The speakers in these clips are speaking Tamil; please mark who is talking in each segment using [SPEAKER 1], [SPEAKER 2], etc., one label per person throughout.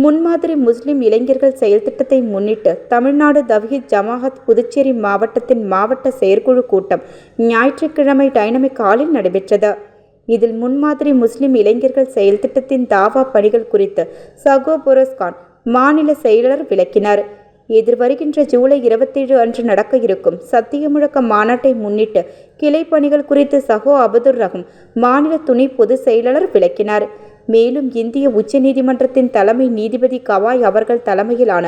[SPEAKER 1] முன்மாதிரி முஸ்லிம் இளைஞர்கள் செயல் திட்டத்தை முன்னிட்டு தமிழ்நாடு தவ்ஹீத் ஜமாஅத் புதுச்சேரி மாவட்டத்தின் மாவட்ட செயற்குழு கூட்டம் ஞாயிற்றுக்கிழமை டைனமிக் ஹாலில் நடைபெற்றது. இதில் முன்மாதிரி முஸ்லிம் இளைஞர்கள் செயல் திட்டத்தின் தாவா பணிகள் குறித்து சகோ புரோஸ்கான் மாநில செயலாளர் விளக்கினார். எதிர்வருகின்ற ஜூலை 27 அன்று நடக்க இருக்கும் சத்திய முழக்க மாநாட்டை முன்னிட்டு கிளை பணிகள் குறித்து சகோ அபதுர் ரஹீம் மாநில துணை பொதுச் செயலாளர் விளக்கினார். மேலும் இந்திய உச்சநீதிமன்றத்தின் தலைமை நீதிபதி கவாய் அவர்கள் தலைமையிலான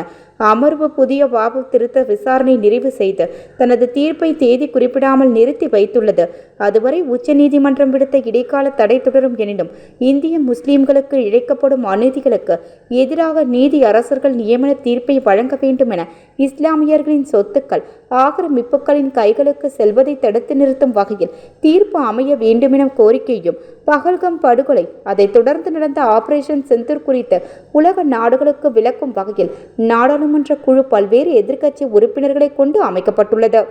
[SPEAKER 1] அமர்வு புதிய வாபு திருத்த விசாரணை நிறைவு செய்து தனது தீர்ப்பை தேதி குறிப்பிடாமல் நிறுத்தி வைத்துள்ளது. அதுவரை உச்சநீதிமன்றம் விடுத்த இடைக்கால தடை தொடரும் எனினும் இந்திய முஸ்லிம்களுக்கு இழைக்கப்படும் அநீதிகளுக்கு எதிராக நீதி அரசர்கள் நியமன தீர்ப்பை வழங்க வேண்டும் என இஸ்லாமியர்களின் சொத்துக்கள் ஆக்கிரமிப்புகளின் கைகளுக்கு செல்வதை தடுத்து நிறுத்தும் வகையில் தீர்ப்பு அமைய வேண்டுமென கோரிக்கையும், பகல்கம் படுகொலை, அதைத் தொடர்ந்து நடந்த ஆபரேஷன் செந்தூர் குறித்து உலக நாடுகளுக்கு விளக்கும் வகையில் நாடாளுமன்ற குழு பல்வேறு எதிர்க்கட்சி உறுப்பினர்களை கொண்டு அமைக்கப்பட்டுள்ளது.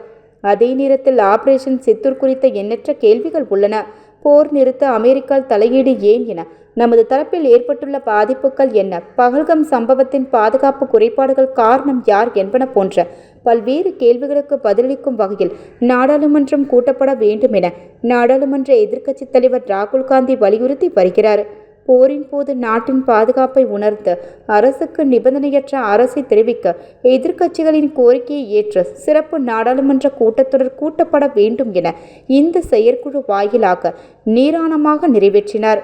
[SPEAKER 1] அதே நேரத்தில் ஆபரேஷன் சித்தூர் குறித்த எண்ணற்ற கேள்விகள் உள்ளன. போர் நிறுத்த அமெரிக்கா தலையீடு ஏன் என, நமது தரப்பில் ஏற்பட்டுள்ள பாதிப்புகள் என்ன, பகல்கம் சம்பவத்தின் பாதுகாப்பு குறைபாடுகள் காரணம் யார் என்பன போன்ற பல்வேறு கேள்விகளுக்கு பதிலளிக்கும் வகையில் நாடாளுமன்றம் கூட்டப்பட வேண்டும் என நாடாளுமன்ற எதிர்க்கட்சித் தலைவர் ராகுல் காந்தி வலியுறுத்தி வருகிறார். போரின் போது நாட்டின் பாதுகாப்பை உணர்ந்து அரசுக்கு நிபந்தனையற்ற அரசை தெரிவிக்க எதிர்க்கட்சிகளின் கோரிக்கையை ஏற்று சிறப்பு நாடாளுமன்ற கூட்டத்தொடர் கூட்டப்பட வேண்டும் என இந்த செயற்குழு வாயிலாக நிராணமாக நிறைவேற்றினார்.